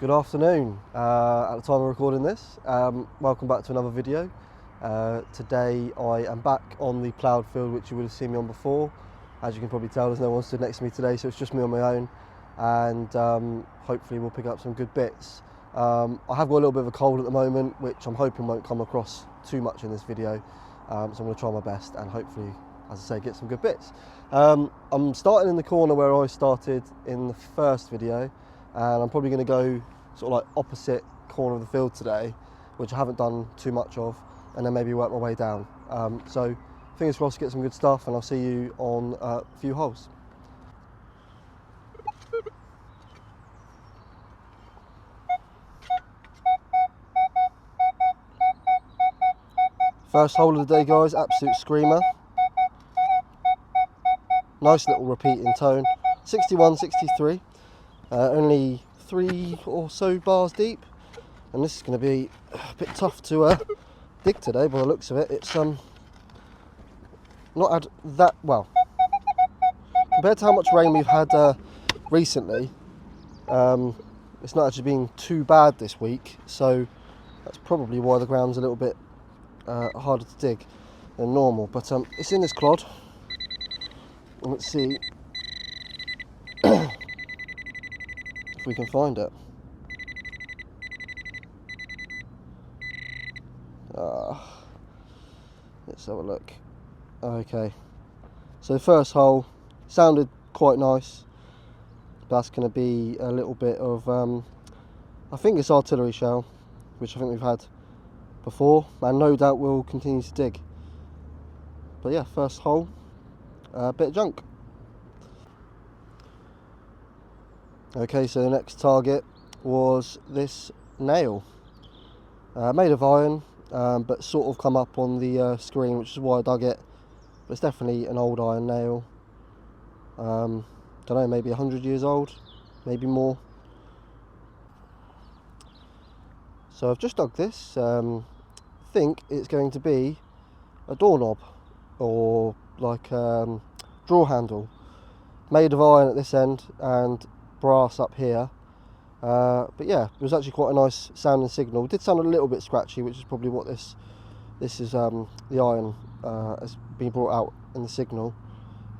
Good afternoon at the time of recording this. Welcome back to another video. Today I am back on the ploughed field which you would have seen me on before. As you can probably tell, there's no one stood next to me today, so it's just me on my own, and hopefully we'll pick up some good bits. I have got a little bit of a cold at the moment, which I'm hoping won't come across too much in this video, so I'm going to try my best and hopefully, as I say, get some good bits. I'm starting in the corner where I started in the first video, and I'm probably going to go sort of like opposite corner of the field today, which I haven't done too much of, and then maybe work my way down. So fingers crossed, get some good stuff, and I'll see you on a few holes. First hole of the day, guys, absolute screamer. Nice little repeating tone, 61, 63, only 3 or so bars deep, and this is going to be a bit tough to dig today by the looks of it. It's not had that well compared to how much rain we've had recently. It's not actually been too bad this week, so that's probably why the ground's a little bit harder to dig than normal, but it's in this clod. Let's see if we can find it. Let's have a look. Okay, so the first hole sounded quite nice. That's going to be a little bit of I think it's artillery shell, which I think we've had before, and no doubt we'll continue to dig. But yeah, first hole, a bit of junk. Okay, so the next target was this nail, made of iron, but sort of come up on the screen, which is why I dug it. But it's definitely an old iron nail. Don't know, maybe 100 years old, maybe more. So I've just dug this. I think it's going to be a doorknob, or like drawer handle, made of iron at this end and brass up here. But yeah, it was actually quite a nice sounding signal. It did sound a little bit scratchy, which is probably what this is. The iron has been brought out in the signal.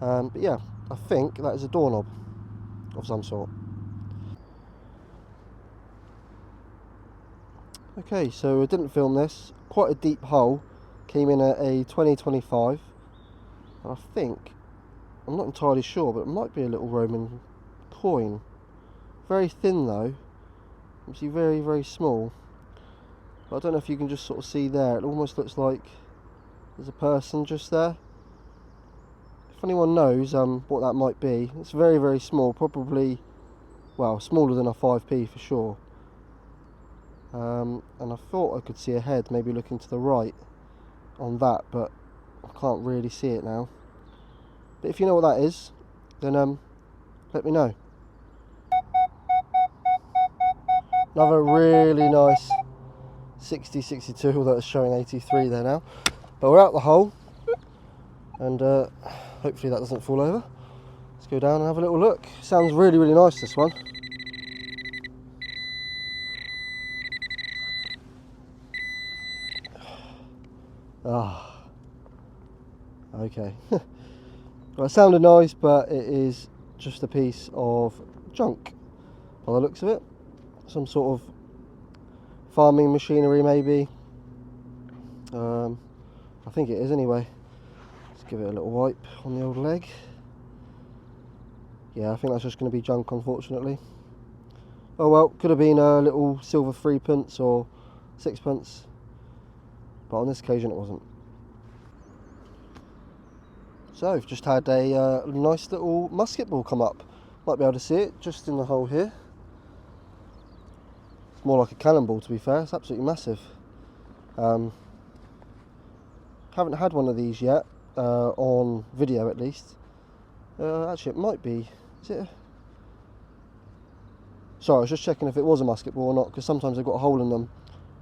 But yeah, I think that is a doorknob of some sort. Okay, so I didn't film this. Quite a deep hole. Came in at a 20-25. And I think, I'm not entirely sure, but it might be a little Roman coin. Very thin though. Obviously very, very small. But I don't know if you can just sort of see there. It almost looks like there's a person just there. If anyone knows what that might be, it's very, very small. Probably, well, smaller than a 5p for sure. And I thought I could see a head maybe looking to the right on that, but I can't really see it now. But if you know what that is, then let me know. Another really nice 60, 62, although it's showing 83 there now. But we're out the hole, and hopefully that doesn't fall over. Let's go down and have a little look. Sounds really, really nice, this one. Ah, okay. Well, it sounded nice, but it is just a piece of junk by the looks of it. Some sort of farming machinery, maybe. I think it is anyway. Let's give it a little wipe on the old leg. Yeah, I think that's just going to be junk, unfortunately. Oh well, could have been a little silver 3p or 6p, but on this occasion it wasn't. So I've just had a nice little musket ball come up. Might be able to see it just in the hole here. It's more like a cannonball, to be fair. It's absolutely massive. Haven't had one of these yet, on video at least. Actually, it might be. Is it? Sorry, I was just checking if it was a musket ball or not, because sometimes they've got a hole in them,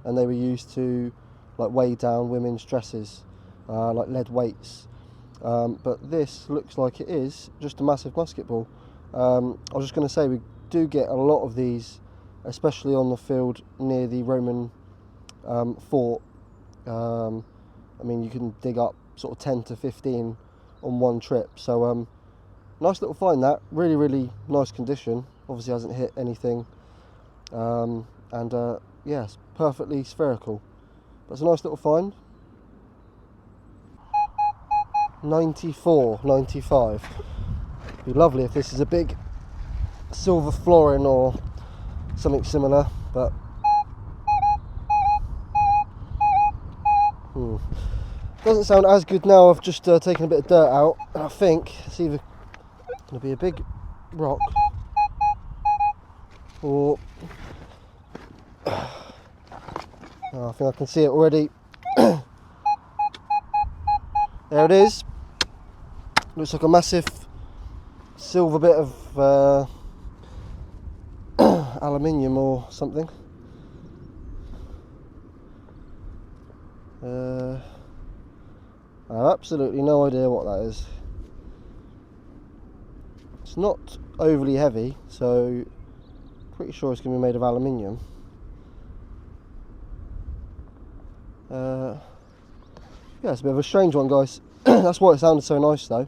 and they were used to like weigh down women's dresses, like lead weights. But this looks like it is just a massive musket ball. I was just going to say, we do get a lot of these especially on the field near the Roman fort. I mean, you can dig up sort of 10 to 15 on one trip. So nice little find that. Really, really nice condition. Obviously hasn't hit anything. Yes, perfectly spherical. But it's a nice little find. 94, 95. It'd be lovely if this is a big silver florin or something similar, but doesn't sound as good now. I've just taken a bit of dirt out, and I think it's either going to be a big rock or I think I can see it already. There it is. Looks like a massive silver bit of aluminium or something. I have absolutely no idea what that is. It's not overly heavy, so pretty sure it's going to be made of aluminium. Yeah, it's a bit of a strange one, guys. That's why it sounded so nice, though.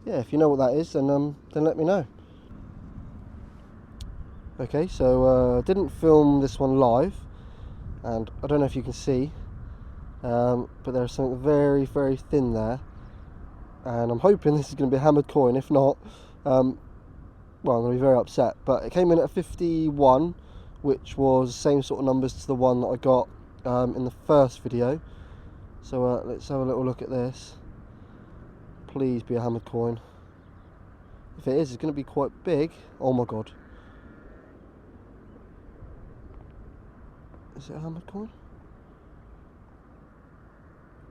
Yeah, if you know what that is, then let me know. Okay, so didn't film this one live, and I don't know if you can see, but there's something very, very thin there, and I'm hoping this is going to be a hammered coin. If not, well, I'm going to be very upset. But it came in at 51, which was the same sort of numbers to the one that I got in the first video. So let's have a little look at this. Please be a hammered coin. If it is, it's going to be quite big. Oh my god. Is it a hammered coin?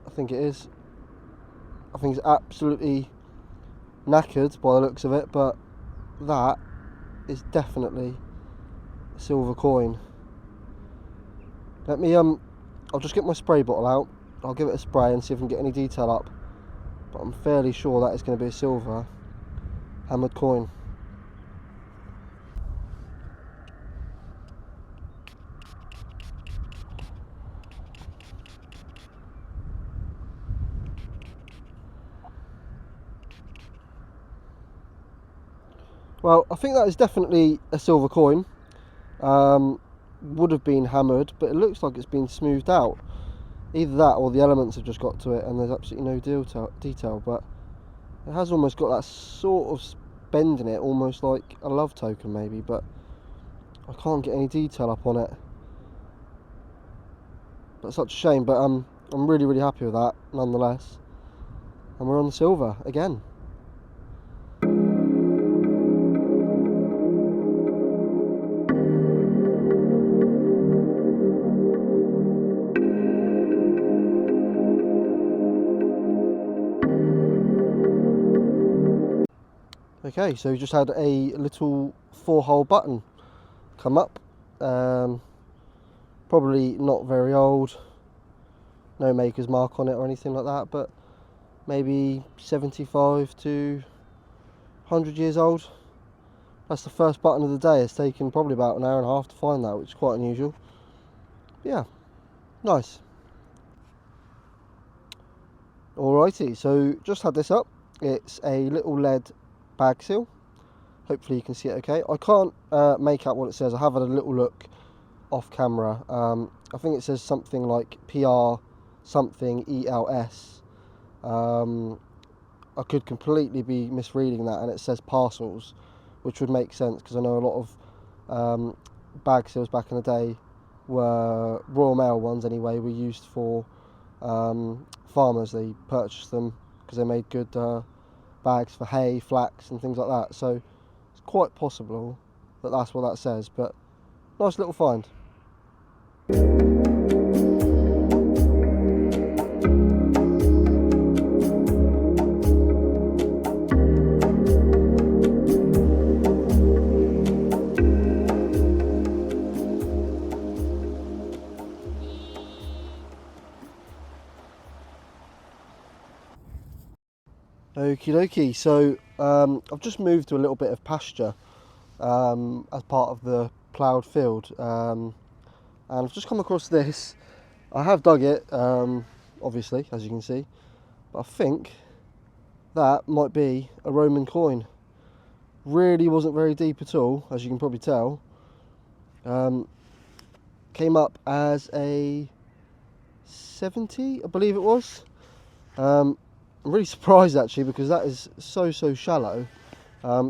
I think it is. I think it's absolutely knackered by the looks of it, but that is definitely a silver coin. Let me I'll just get my spray bottle out. I'll give it a spray and see if I can get any detail up. But I'm fairly sure that is going to be a silver hammered coin. Well, I think that is definitely a silver coin. Would have been hammered, but it looks like it's been smoothed out. Either that or the elements have just got to it and there's absolutely no detail, but it has almost got that sort of bend in it, almost like a love token maybe, but I can't get any detail up on it. That's such a shame, but I'm really, really happy with that nonetheless. And we're on the silver again. Okay, so we just had a little 4-hole button come up. Probably not very old, no maker's mark on it or anything like that, but maybe 75 to 100 years old. That's the first button of the day. It's taken probably about an hour and a half to find that, which is quite unusual. Yeah, nice. Alrighty, so just had this up. It's a little lead bag seal. Hopefully you can see it okay. I can't make out what it says. I have had a little look off camera. I think it says something like PR something ELS. I could completely be misreading that, and it says parcels, which would make sense because I know a lot of bag seals back in the day were Royal Mail ones anyway, were used for farmers. They purchased them because they made good bags for hay, flax and things like that, so it's quite possible that that's what that says, but nice little find. Okie dokie, so I've just moved to a little bit of pasture as part of the ploughed field, and I've just come across this. I have dug it, obviously, as you can see, but I think that might be a Roman coin. Really wasn't very deep at all, as you can probably tell. Came up as a 70, I believe it was. I'm really surprised actually, because that is so shallow.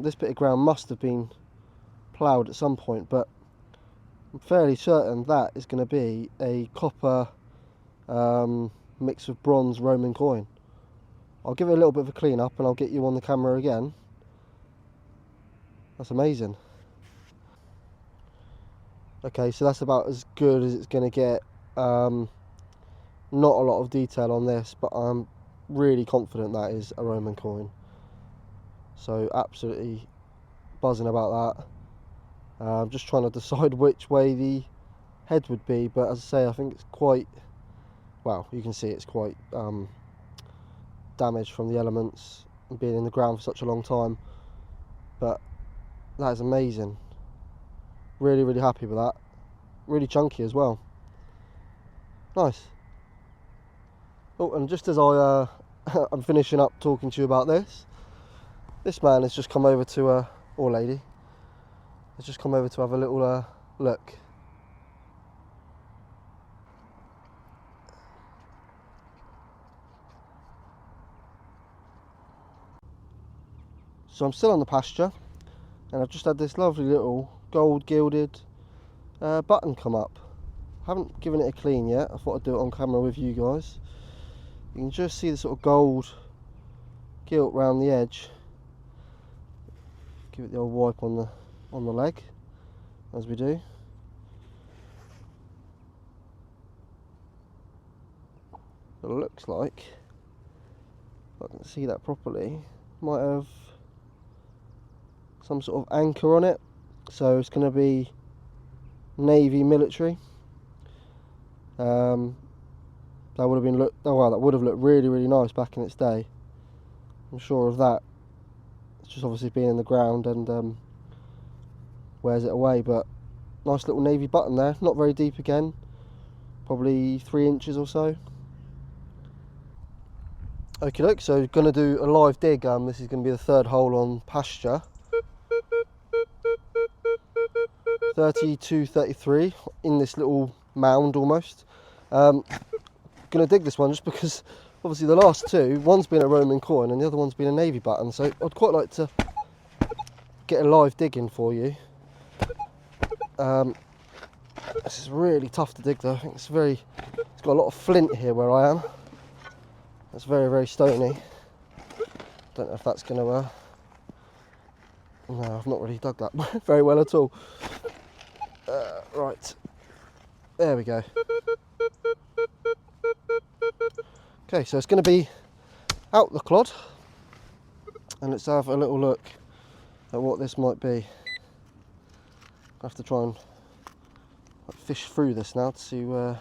This bit of ground must have been ploughed at some point, but I'm fairly certain that is going to be a copper mixed with bronze Roman coin. I'll give it a little bit of a clean up and I'll get you on the camera again. That's amazing. Okay, so that's about as good as it's going to get. Not a lot of detail on this, but I'm really confident that is a Roman coin. So absolutely buzzing about that. I'm just trying to decide which way the head would be, but as I say, I think it's quite, well, you can see it's quite damaged from the elements and being in the ground for such a long time. But that is amazing. Really happy with that. Really chunky as well. Nice. Oh, and just as I'm finishing up talking to you about this man has just come over to, or lady, has just come over to have a little look. So I'm still on the pasture, and I've just had this lovely little gold gilded button come up. Haven't given it a clean yet. I thought I'd do it on camera with you guys. You can just see the sort of gold gilt round the edge. Give it the old wipe on the leg, as we do. It looks like, if I can see that properly, might have some sort of anchor on it. So it's going to be Navy military. That would have been that would have looked really nice back in its day. I'm sure of that. It's just obviously been in the ground and wears it away, but nice little navy button there. Not very deep again, probably 3 inches or so. Okay, look, so going to do a live dig. This is going to be the third hole on pasture. 32-33 in this little mound almost. Going to dig this one just because obviously the last two, one's been a Roman coin and the other one's been a navy button, so I'd quite like to get a live dig in for you. This is really tough to dig though. I think it's got a lot of flint here where I am. It's very stony. Don't know if that's going to no, I've not really dug that very well at all. Right, there we go. Okay, so it's going to be out the clod, and let's have a little look at what this might be. I have to try and fish through this now to see where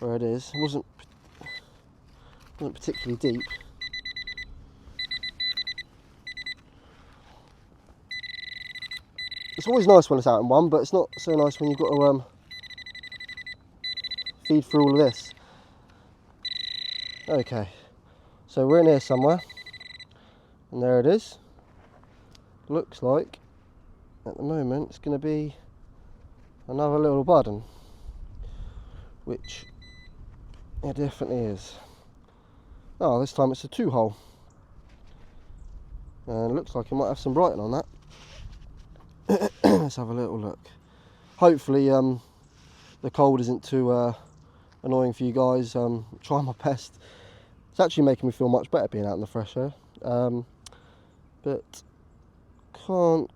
it is. It wasn't particularly deep. It's always nice when it's out in one, but it's not so nice when you've got to feed through all of this. Okay, so we're in here somewhere, and there it is. Looks like, at the moment, it's going to be another little button, which it definitely is. Oh, this time it's a 2-hole, and it looks like it might have some writing on that. Let's have a little look. Hopefully the cold isn't too annoying for you guys. Try my best. It's actually making me feel much better being out in the fresh air, but can't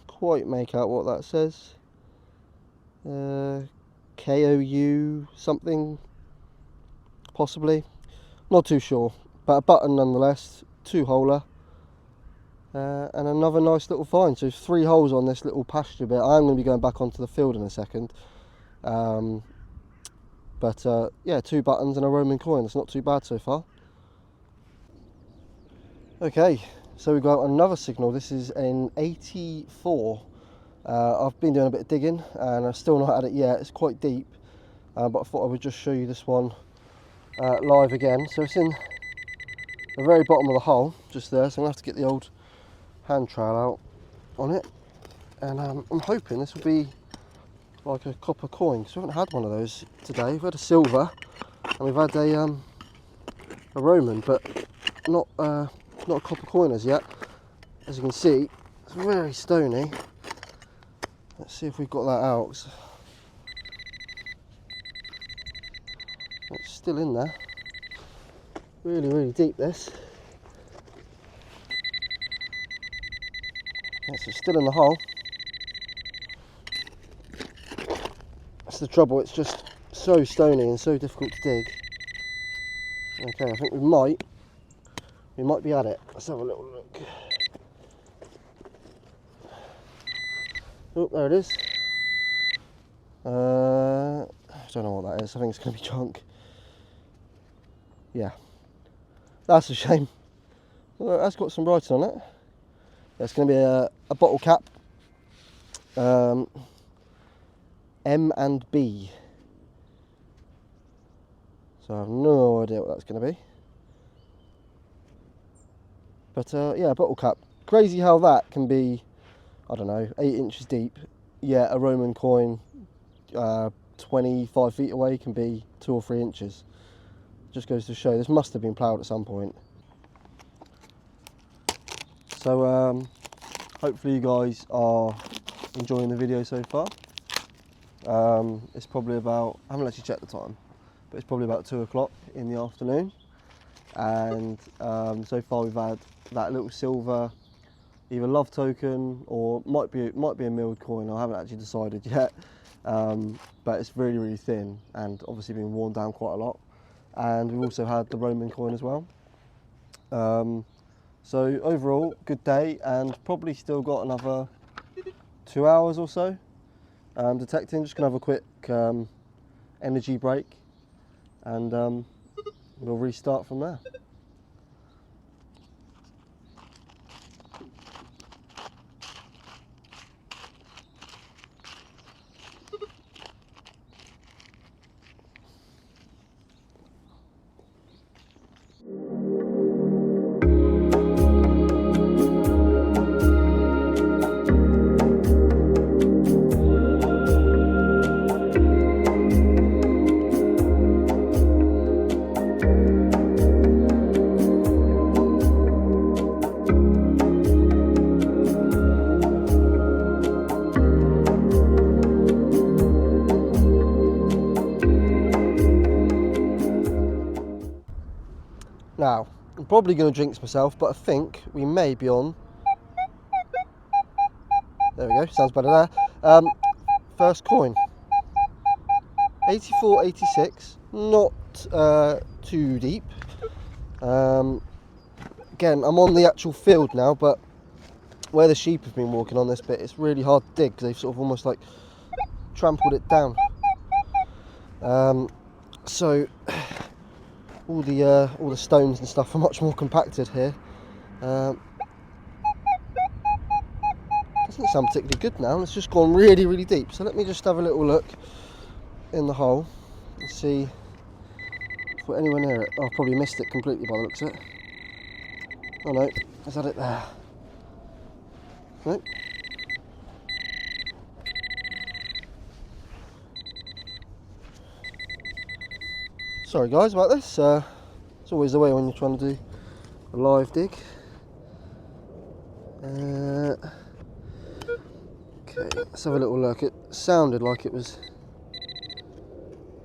quite make out what that says. KOU something, possibly, not too sure, but a button nonetheless. 2-holer. And another nice little find. So 3 holes on this little pasture bit. I am going to be going back onto the field in a second. But yeah, 2 buttons and a Roman coin. It's not too bad so far. Okay, So we've got another signal. This is an 84. I've been doing a bit of digging and I've still not had it yet. It's quite deep, but I thought I would just show you this one live again. So it's in the very bottom of the hole, just there. So I'm going to have to get the old hand trowel out on it. And I'm hoping this will be like a copper coin, because we haven't had one of those today. We've had a silver and we've had a Roman, but not a copper coin as yet. As you can see, it's very stony. Let's see if we've got that out. It's still in there. Really, really deep, this. It's still in the hole. That's the trouble, it's just so stony and so difficult to dig. Okay, I think we might be at it. Let's have a little look. Oh, there it is. I don't know what that is. I think it's going to be junk. Yeah, that's a shame. Well, that's got some writing on it. It's going to be a bottle cap. M and B. So I have no idea what that's going to be. But yeah, bottle cap. Crazy how that can be, I don't know, 8 inches deep. Yeah, a Roman coin 25 feet away can be 2 or 3 inches. Just goes to show this must have been ploughed at some point. So hopefully you guys are enjoying the video so far. It's probably about, I haven't actually checked the time, but it's probably about 2 o'clock in the afternoon. And so far we've had that little silver, either love token or might be a milled coin. I haven't actually decided yet, but it's really, really thin and obviously been worn down quite a lot. And we've also had the Roman coin as well. So overall, good day, and probably still got another 2 hours or so detecting. Just gonna have a quick energy break, and we'll restart from there. Now, I'm probably going to jinx myself, but I think we may be on. There we go, sounds better there. First coin. 84, 86, not too deep. Again, I'm on the actual field now, but where the sheep have been walking on this bit, it's really hard to dig because they've sort of almost like trampled it down. So all the stones and stuff are much more compacted here. Doesn't sound particularly good now. It's just gone really, really deep. So let me just have a little look in the hole and see if we're anywhere near it. Oh, I've probably missed it completely by the looks of it. Oh no, is that it there? Nope. Sorry guys about this, it's always the way when you're trying to do a live dig. Okay, let's have a little look. It sounded like it was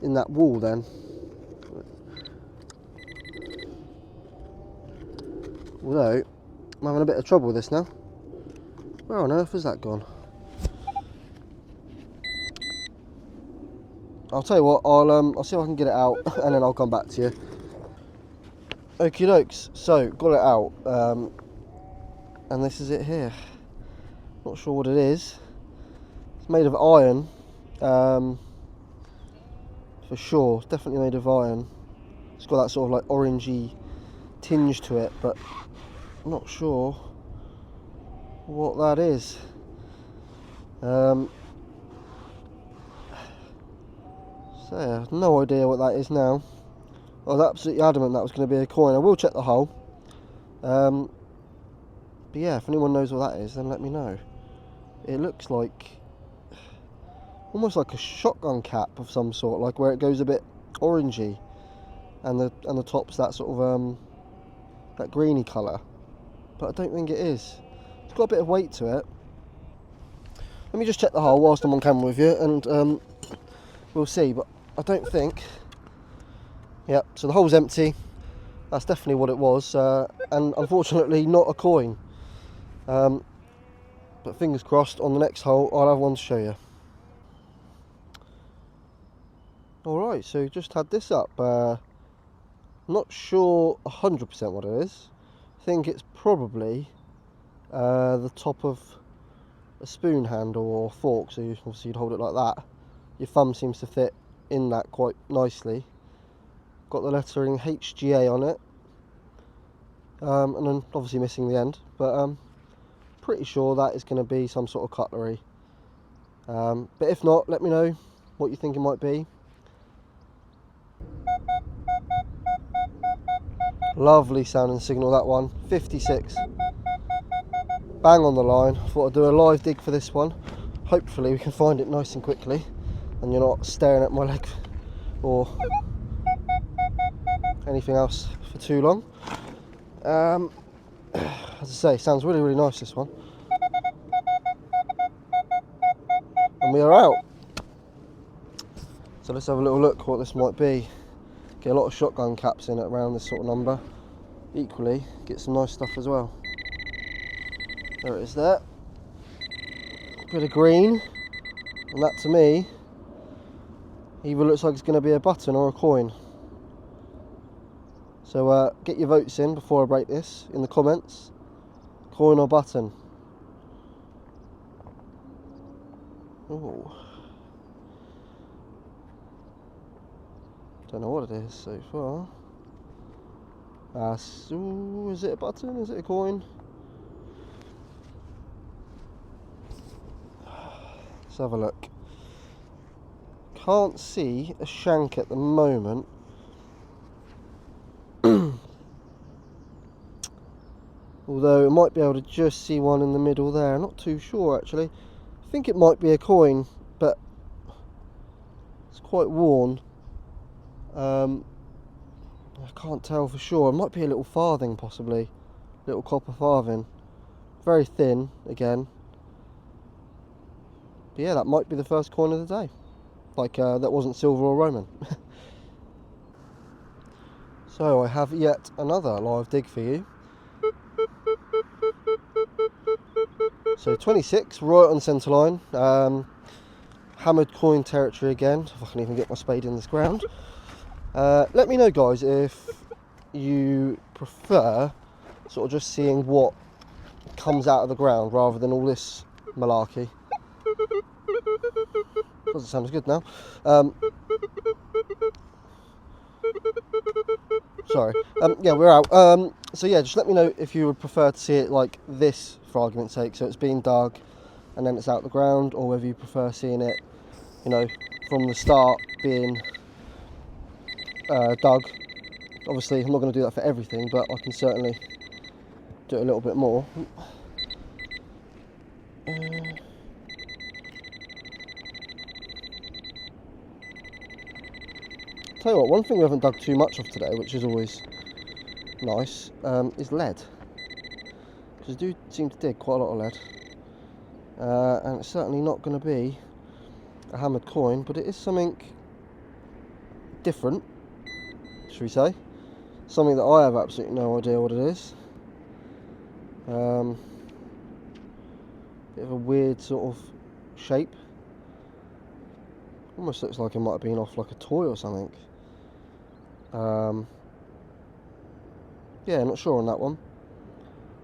in that wall then. Although, I'm having a bit of trouble with this now. Where on earth has that gone? I'll tell you what, I'll see if I can get it out and then I'll come back to you. Okie dokes, so got it out, and this is it here. Not sure what it is. It's made of iron, for sure, definitely made of iron. It's got that sort of like orangey tinge to it, but not sure what that is. So yeah, no idea what that is now. I was absolutely adamant that was going to be a coin. I will check the hole. But yeah, if anyone knows what that is, then let me know. It looks like almost like a shotgun cap of some sort, like where it goes a bit orangey, and the top's that sort of that greeny colour. But I don't think it is. It's got a bit of weight to it. Let me just check the hole whilst I'm on camera with you, and we'll see. But I don't think. Yep. So the hole's empty. That's definitely what it was, and unfortunately not a coin. But fingers crossed, on the next hole I'll have one to show you. Alright, so just had this up. Not sure 100% what it is. I think it's probably the top of a spoon handle or fork, so obviously you'd hold it like that. Your thumb seems to fit in that quite nicely. Got the lettering HGA on it, and then obviously missing the end, but pretty sure that is going to be some sort of cutlery. But if not, let me know what you think it might be. Lovely sounding signal, that one. 56. Bang on the line. I thought I'd do a live dig for this one. Hopefully we can find it nice and quickly, and you're not staring at my leg or anything else for too long. As I say, sounds really, really nice, this one. And we are out. So let's have a little look what this might be. Get a lot of shotgun caps in it around this sort of number. Equally, get some nice stuff as well. There it is there. Bit of green. And that to me either looks like it's going to be a button or a coin. So get your votes in before I break this in the comments. Coin or button? Oh, don't know what it is so far. So is it a button? Is it a coin? Let's have a look. Can't see a shank at the moment. Although I might be able to just see one in the middle there. Not too sure actually. I think it might be a coin, but it's quite worn. I can't tell for sure. It might be a little farthing possibly. Little copper farthing. Very thin again. But yeah, that might be the first coin of the day. Like that wasn't silver or Roman. So I have yet another live dig for you. So 26, right on the centre line. Hammered coin territory again. If I can even get my spade in this ground. Let me know, guys, if you prefer sort of just seeing what comes out of the ground rather than all this malarkey. Doesn't sound as good now. Sorry. Yeah, we're out. So yeah, just let me know if you would prefer to see it like this, for argument's sake. So it's being dug and then it's out the ground, or whether you prefer seeing it, you know, from the start being dug. Obviously, I'm not going to do that for everything, but I can certainly do it a little bit more. Tell you what, one thing we haven't dug too much of today, which is always nice, is lead. Because I do seem to dig quite a lot of lead. And it's certainly not going to be a hammered coin, but it is something different, should we say. Something that I have absolutely no idea what it is. Bit of a weird sort of shape. Almost looks like it might have been off like a toy or something. Yeah, not sure on that one.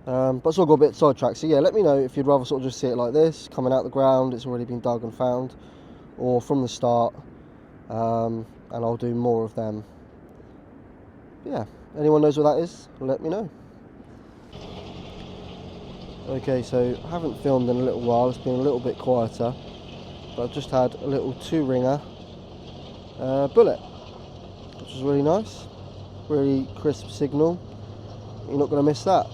But it's all got a bit sidetracked. So yeah, let me know if you'd rather sort of just see it like this, coming out the ground, it's already been dug and found, or from the start, and I'll do more of them. But yeah, anyone knows what that is, let me know. Okay, so I haven't filmed in a little while, it's been a little bit quieter, but I've just had a little 2-ringer bullet, which was really nice, really crisp signal. You're not going to miss that.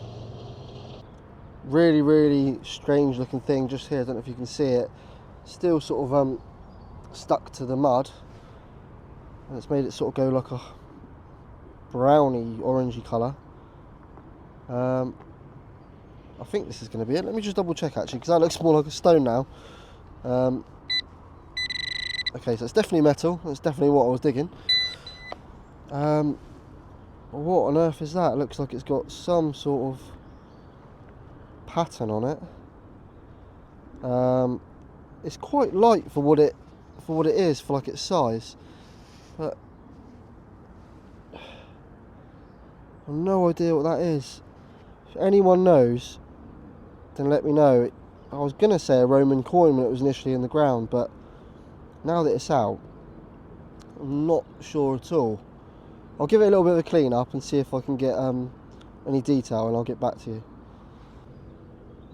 Really strange looking thing just here, I don't know if you can see it, still sort of stuck to the mud, and it's made it sort of go like a browny orangey colour. I think this is going to be it. Let me just double check actually, because that looks more like a stone now. Okay, so it's definitely metal. That's definitely what I was digging. What on earth is that? It looks like it's got some sort of pattern on it. It's quite light for what it is, for like its size, but I've no idea what that is. If anyone knows, then let me know. I was gonna say a Roman coin when it was initially in the ground, but now that it's out, I'm not sure at all. I'll give it a little bit of a clean up and see if I can get any detail, and I'll get back to you.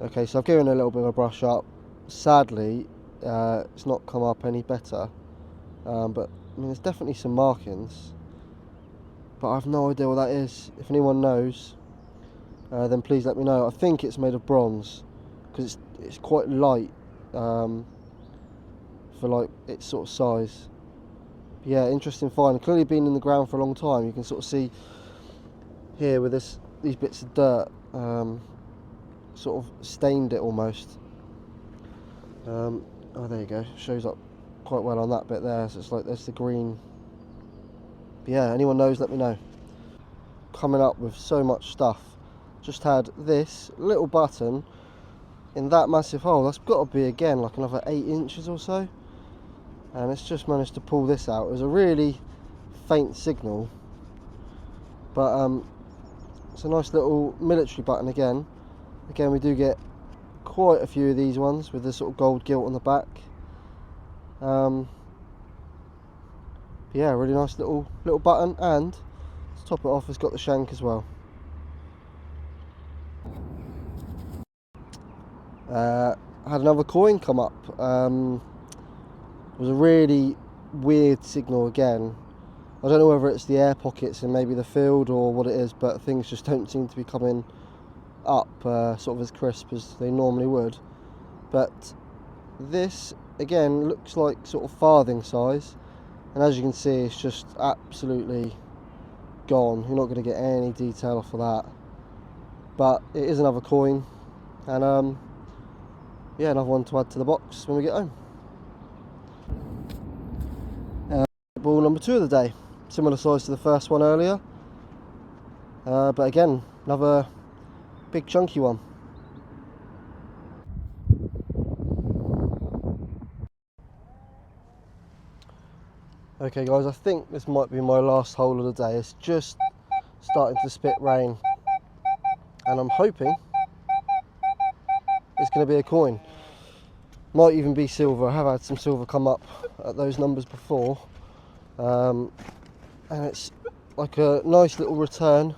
Okay, so I've given it a little bit of a brush up. Sadly, it's not come up any better, but I mean, there's definitely some markings, but I have no idea what that is. If anyone knows, then please let me know. I think it's made of bronze, because it's quite light for like its sort of size. But yeah, interesting find. Clearly been in the ground for a long time. You can sort of see here with these bits of dirt sort of stained it almost. Oh, there you go. Shows up quite well on that bit there. So it's like there's the green. But yeah, anyone knows, let me know. Coming up with so much stuff. Just had this little button in that massive hole. That's got to be again like another 8 inches or so, and it's just managed to pull this out. It was a really faint signal, but it's a nice little military button again. We do get quite a few of these ones with the sort of gold gilt on the back. Yeah, really nice little button, and to top it off, it's got the shank as well. I had another coin come up. It was a really weird signal again. I don't know whether it's the air pockets in maybe the field or what it is, but things just don't seem to be coming up sort of as crisp as they normally would. But this again looks like sort of farthing size, and as you can see, it's just absolutely gone. You're not going to get any detail off of that, but it is another coin, and yeah, another one to add to the box when we get home. Ball number 2 of the day, similar size to the first one earlier, but again another big chunky one. Okay guys, I think this might be my last hole of the day. It's just starting to spit rain, and I'm hoping it's going to be a coin. Might even be silver. I have had some silver come up at those numbers before, and it's like a nice little return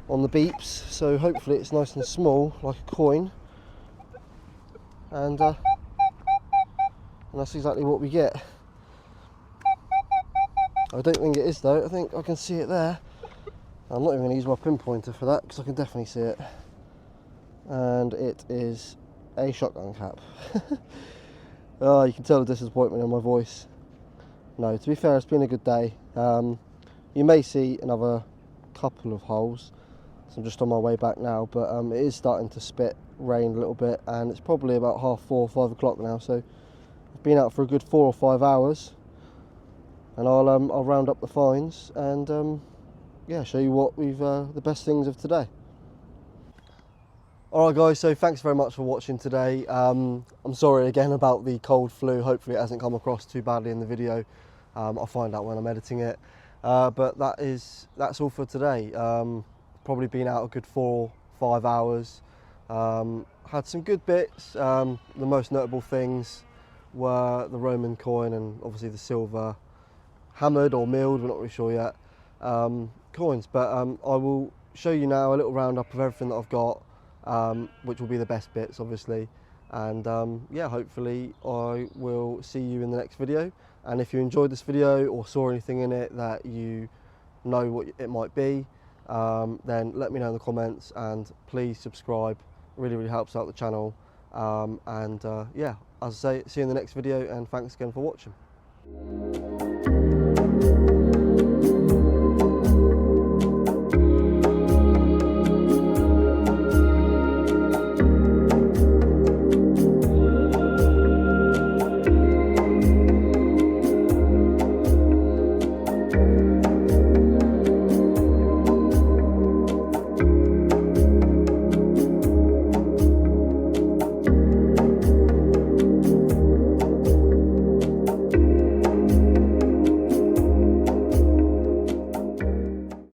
on the beeps, so hopefully it's nice and small like a coin, and that's exactly what we get. I don't think it is though. I think I can see it there. I'm not even going to use my pinpointer for that, because I can definitely see it, and it is a shotgun cap. Oh, you can tell the disappointment in my voice. No, to be fair, it's been a good day. You may see another couple of holes, so I'm just on my way back now, but it is starting to spit rain a little bit, and it's probably about 4:30, 5 o'clock now, so I've been out for a good 4 or 5 hours, and I'll round up the finds and yeah, show you what we've the best things of today. Alright guys, so thanks very much for watching today. I'm sorry again about the cold flu. Hopefully it hasn't come across too badly in the video. I'll find out when I'm editing it. But that's all for today. Probably been out a good 4 or 5 hours. Had some good bits. The most notable things were the Roman coin and obviously the silver hammered or milled, we're not really sure yet, coins. But I will show you now a little roundup of everything that I've got. which will be the best bits, obviously. And yeah, hopefully I will see you in the next video. And if you enjoyed this video or saw anything in it that you know what it might be, then let me know in the comments, and please subscribe. It really, really helps out the channel. Yeah, as I say, see you in the next video, and thanks again for watching.